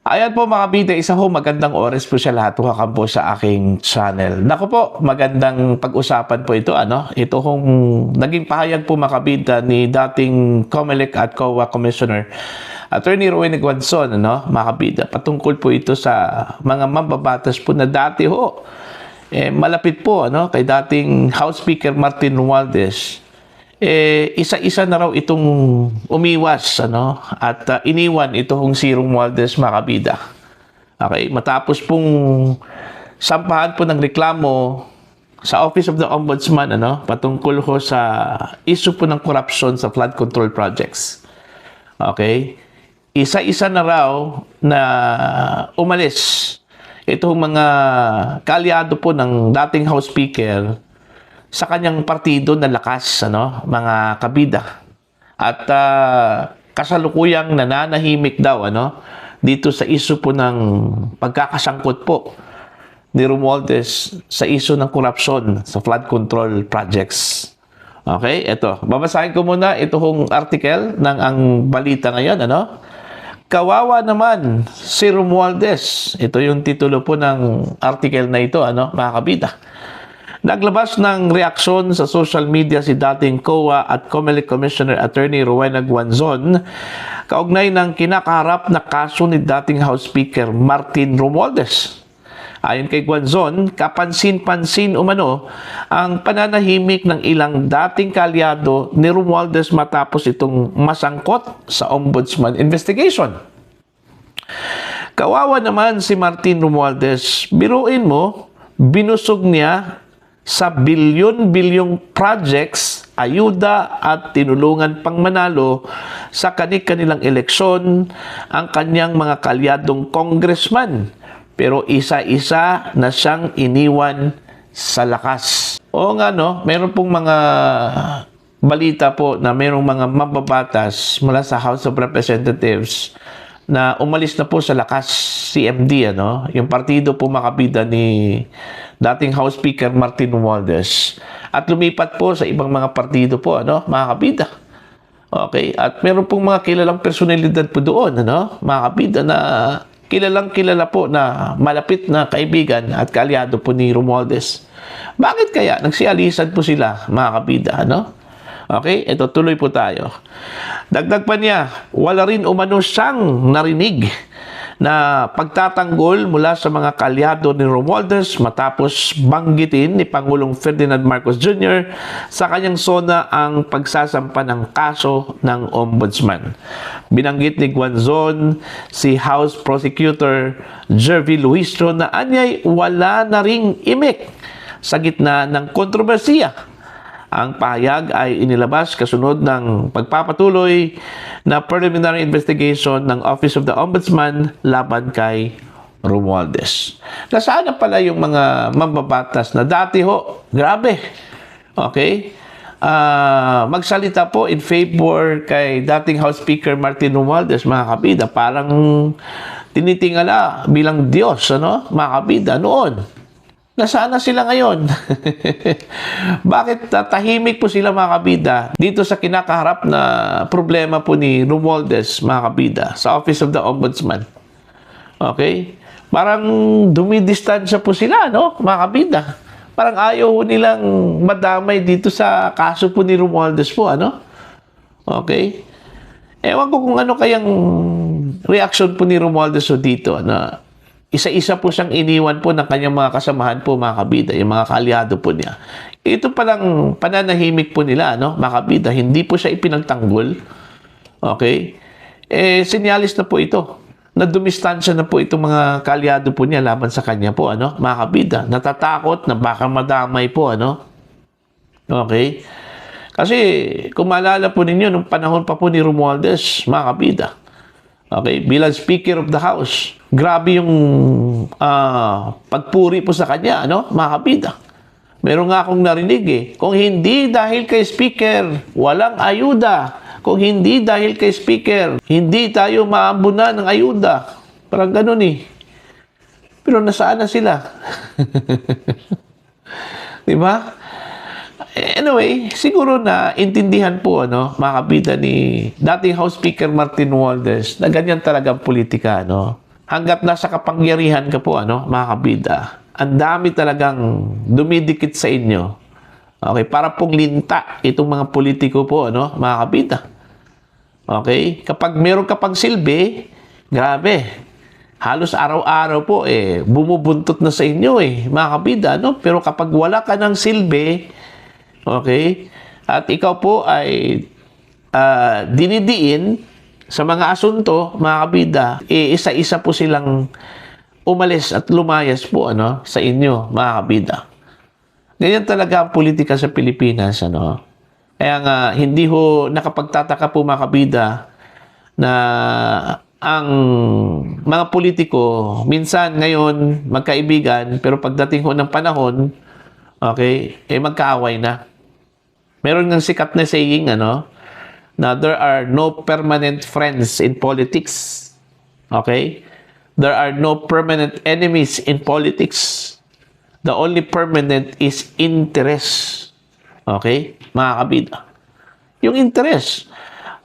Ayan po mga kabida, isa ho magandang oras po sa lahat. Welcome po sa aking channel. Naku po, magandang pag-usapan po ito. Ito hong naging pahayag po mga kabida ni dating COMELEC at COA Commissioner Attorney Rowena Guanzon, mga kabida. Patungkol po ito sa mga mambabatas po na dati ho. Malapit po kay dating House Speaker Martin Romualdez. Isa-isa na raw itong umiwas at iniwan itong si Romualdez, mga kabida. Okay, matapos pong sampahan po ng reklamo sa Office of the Ombudsman patungkol ho sa issue po ng corruption sa flood control projects. Okay? Isa-isa na raw na umalis itong mga kaalyado po ng dating House Speaker sa kanyang partido na lakas, mga kabida. At kasalukuyang nananahimik daw dito sa issue po ng pagkakasangkot po ni Romualdez sa issue ng korupsyon sa flood control projects. Okay, ito. Babasahin ko muna itong article ng ang balita ngayon, Kawawa naman si Romualdez. Ito yung titulo po ng article na ito, mga kabida. Naglabas ng reaksyon sa social media si dating COA at COMELEC Commissioner Attorney Rowena Guanzon kaugnay ng kinakaharap na kaso ni dating House Speaker Martin Romualdez. Ayon kay Guanzon, kapansin-pansin umano ang pananahimik ng ilang dating kaalyado ni Romualdez matapos itong masangkot sa Ombudsman investigation. Kawawa naman si Martin Romualdez. Biruin mo, binusog niya sa bilyon-bilyong projects, ayuda at tinulungan pang manalo sa kanilang eleksyon ang kanyang mga kaalyadong congressman. Pero isa-isa na siyang iniwan sa lakas. Oo nga, meron pong mga balita po na merong mga mababatas mula sa House of Representatives na umalis na po sa lakas CMD, yung partido po makabida ni dating House Speaker Martin Romualdez. At lumipat po sa ibang mga partido po, mga kabida. Okay, at meron pong mga kilalang personalidad po doon, mga kabida na kilalang-kilala po na malapit na kaibigan at kaalyado po ni Romualdez. Bakit kaya nagsialisan po sila, mga kabida, Okay, ito tuloy po tayo. Dagdag pa niya, wala rin umano siyang narinig na pagtatanggol mula sa mga kaalyado ni Romualdez matapos banggitin ni Pangulong Ferdinand Marcos Jr. sa kanyang SONA ang pagsasampa ng kaso ng Ombudsman. Binanggit ni Guanzon si House Prosecutor Jervy Luistro na anyay wala na ring imik sa gitna ng kontrobersiya. Ang pahayag ay inilabas kasunod ng pagpapatuloy na preliminary investigation ng Office of the Ombudsman laban kay Romualdez. Nasaan na pala yung mga mambabatas na dati ho, grabe, okay, magsalita po in favor kay dating House Speaker Martin Romualdez, mga kabida, parang tinitingala bilang Diyos, mga kabida, noon. Nasaan na sila ngayon? Bakit tahimik po sila, mga kabida, dito sa kinakaharap na problema po ni Romualdez, mga kabida, sa Office of the Ombudsman? Okay? Parang dumidistansya po sila, mga kabida. Parang ayaw nilang madamay dito sa kaso po ni Romualdez po, Okay? Ewan ko kung ano kayang reaction po ni Romualdez dito, isa-isa po siyang iniwan po ng kanyang mga kasamahan po, mga kabida, yung mga kaalyado po niya. Ito palang pananahimik po nila, mga kabida, hindi po siya ipinagtanggol. Okay? Sinyalis na po ito. Nadumistansya na po itong mga kaalyado po niya laban sa kanya po, mga kabida. Natatakot na baka madamay po, Okay? Kasi, kung maalala po ninyo, nung panahon pa po ni Romualdez, mga kabida, okay, bilang Speaker of the House, grabe yung pagpuri po sa kanya, mga kabida. Meron nga akong narinig kung hindi dahil kay Speaker, walang ayuda. Kung hindi dahil kay Speaker, hindi tayo maambunan ng ayuda. Parang ganun Pero nasaan na sila? Diba? Anyway, siguro na intindihan po mga kabida ni dating House Speaker Martin Romualdez na ganyan talagang politika, hanggat nasa kapangyarihan ka po, ano, mga kabida, ang dami talagang dumidikit sa inyo. Okay, para pong linta itong mga politiko po, ano, mga kabida. Okay? Kapag meron ka pang silbi, grabe. Halos araw-araw po, bumubuntot na sa inyo, mga kabida, no? Pero kapag wala ka ng silbi, okay, at ikaw po ay dinidiin sa mga asunto, mga kabida, isa-isa po silang umalis at lumayas po, ano, sa inyo, mga kabida. Ganyan talaga ang politika sa Pilipinas, ano. Kaya nga, hindi ho nakapagtataka po, mga kabida, na ang mga politiko, minsan ngayon magkaibigan, pero pagdating ho ng panahon, okay, magkaaway na. Meron ng sikat na saying, ano, na there are no permanent friends in politics. Okay? There are no permanent enemies in politics. The only permanent is interest. Okay? Mga kabida. Yung interest.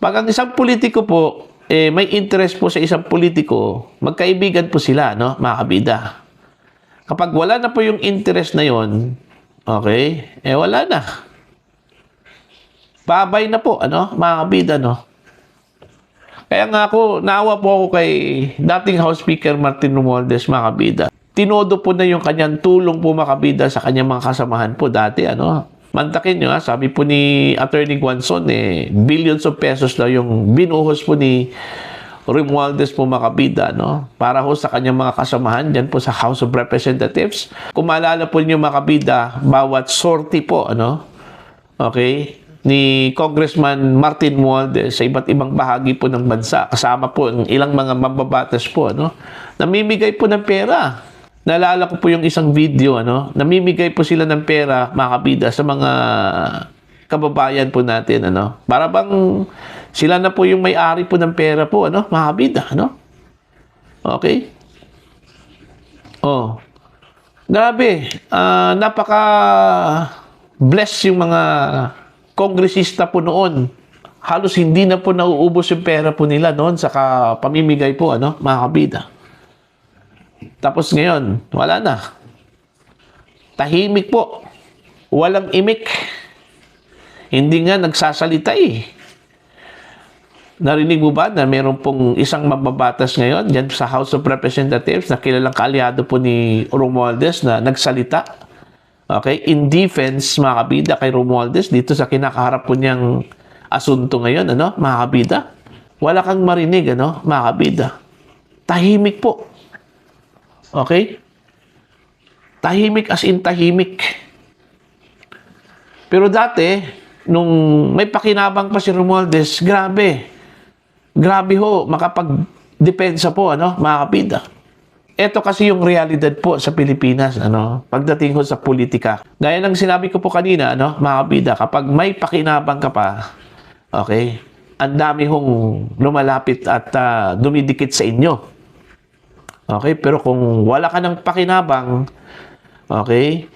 Pag ang isang politiko po, may interest po sa isang politiko, magkaibigan po sila, no? Mga kabida. Kapag wala na po yung interest na yon, okay? Wala na. Babay na po, ano? Mga kabida, no? Kaya nga ako, naawa po ako kay dating House Speaker Martin Romualdez, mga kabida. Tinodo po na yung kanyang tulong po, mga kabida, sa kanyang mga kasamahan po dati, ano? Mantakin nyo, sabi po ni Attorney Guanzon, billions of pesos daw yung binuhos po ni Romualdez po, mga kabida, no? Para ho sa kanyang mga kasamahan dyan po sa House of Representatives. Kung maalala po niyo, mga kabida, bawat sortie po, ano? Okay? Ni Congressman Martin Romualdez sa iba't ibang bahagi po ng bansa, kasama po ang ilang mga mambabatas po, ano? Namimigay po ng pera. Naalala ko po yung isang video, ano? Namimigay po sila ng pera, mga kabida, sa mga kababayan po natin, ano? Para bang sila na po yung may-ari po ng pera po, ano? Mga kabida, ano? Okay? Oh. Grabe. Napaka-bless yung mga kongresista po noon. Halos hindi na po nauubos yung pera po nila noon sa pamimigay po, ano, mga kabida. Tapos ngayon, wala na. Tahimik po. Walang imik. Hindi nga nagsasalita Narinig mo ba na meron pong isang mababatas ngayon dyan sa House of Representatives na kilalang kaalyado po ni Romualdez na nagsalita? Okay, in defense, mga kabida, kay Romualdez dito sa kinakaharap po niyang asunto ngayon, ano, mga kabida. Wala kang marinig, ano, mga kabida. Tahimik po. Okay? Tahimik as in tahimik. Pero dati, nung may pakinabang pa si Romualdez, grabe. Grabe ho, makapag-depensa po, ano, mga kabida. Ito kasi yung realidad po sa Pilipinas, ano, pagdating ko sa politika. Gaya ng sinabi ko po kanina, ano, mga kabida, kapag may pakinabang ka pa, okay, ang dami hong lumalapit at dumidikit sa inyo. Okay, pero kung wala ka ng pakinabang, okay,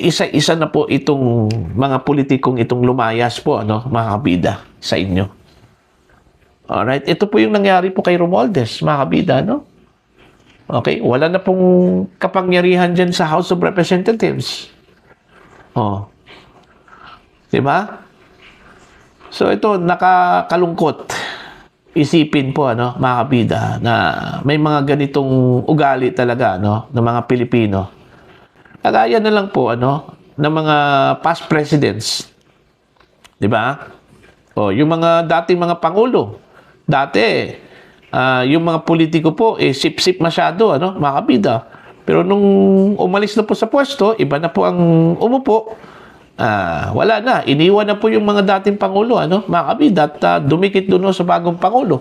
isa-isa na po itong mga politikong itong lumayas po, ano, mga kabida, sa inyo. Alright, ito po yung nangyari po kay Romualdez, mga kabida, no? Okay, wala na pong kapangyarihan dyan sa House of Representatives. Oh. Diba? So ito, nakakalungkot. Isipin po, ano, mga kabida, na may mga ganitong ugali talaga, no, ng mga Pilipino. Kagaya na lang po, ano, ng mga past presidents. Diba? O, yung mga dating mga pangulo. Dati, yung mga politiko po, sip-sip masyado, ano, mga kabida. Pero nung umalis na po sa pwesto, iba na po ang umupo. Wala na. Iniwan na po yung mga dating pangulo, ano, mga kabida, at dumikit doon sa bagong pangulo.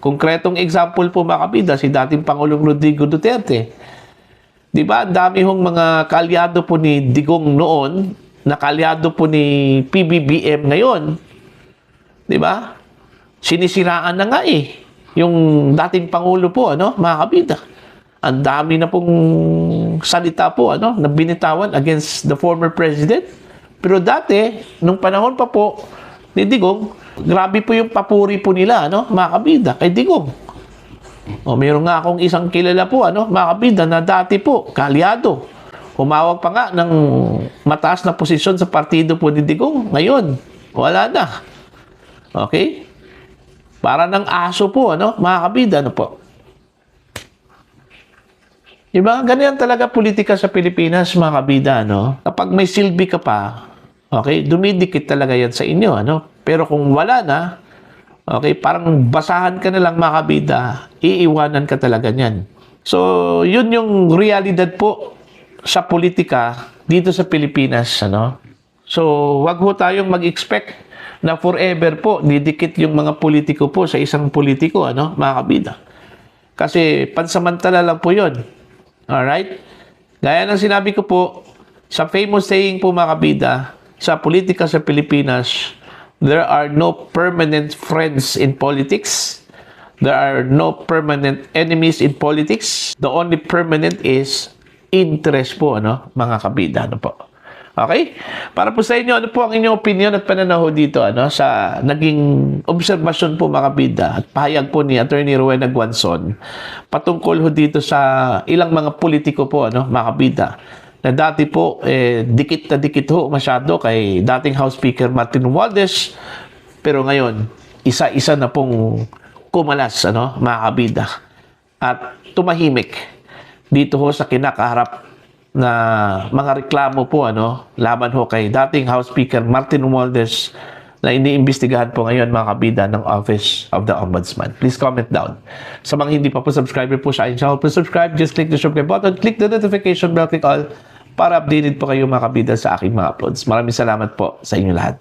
Konkretong example po, mga kabida, si dating Pangulong Rodrigo Duterte. Diba, dami hong mga kaalyado po ni Digong noon, na kaalyado po ni PBBM ngayon. Diba? Sinisiraan na nga yung dating Pangulo po, ano, mga kabida. Ang dami na pong salita po, ano, na binitawan against the former president. Pero dati, nung panahon pa po ni Digong, grabe po yung papuri po nila, ano, mga kabida, kay Digong. O mayroon nga akong isang kilala po, mga kabida, na dati po, kalyado. Humawag pa nga ng mataas na posisyon sa partido po ni Digong. Ngayon, wala na. Okay? Para ng aso po, mga kabida, po. Yung mga ganyan talaga politika sa Pilipinas, mga kabida, kapag may silbi ka pa, okay, dumidikit talaga yan sa inyo, Pero kung wala na, okay, parang basahan ka na lang, mga kabida, iiwanan ka talaga niyan. So, yun yung realidad po sa politika dito sa Pilipinas, So, wag ho tayong mag-expect na forever po didikit yung mga politiko po sa isang politiko, mga kabida. Kasi pansamantala lang po yun. Alright? Gaya ng sinabi ko po, sa famous saying po, mga kabida, sa politika sa Pilipinas, there are no permanent friends in politics. There are no permanent enemies in politics. The only permanent is interest po, mga kabida, po. Okay? Para po sa inyo, ano po ang inyong opinion at pananaw dito, sa naging obserbasyon po, mga kabida, at pahayag po ni Attorney Rowena Guanzon patungkol ho dito sa ilang mga politiko po, mga kabida, na dati po, dikit na dikit ho masyado kay dating House Speaker Martin Romualdez, pero ngayon, isa-isa na pong kumalas, mga kabida, at tumahimik dito ho sa kinakaharap na mga reklamo po, laban ho kay dating House Speaker Martin Romualdez na iniimbestigahan po ngayon, mga kabida, ng Office of the Ombudsman. Please comment down. Sa mga hindi pa po subscriber po sa aking channel, please subscribe. Just click the subscribe button, click the notification bell, click all para updated po kayo, mga kabida, sa aking mga uploads. Maraming salamat po sa inyo lahat.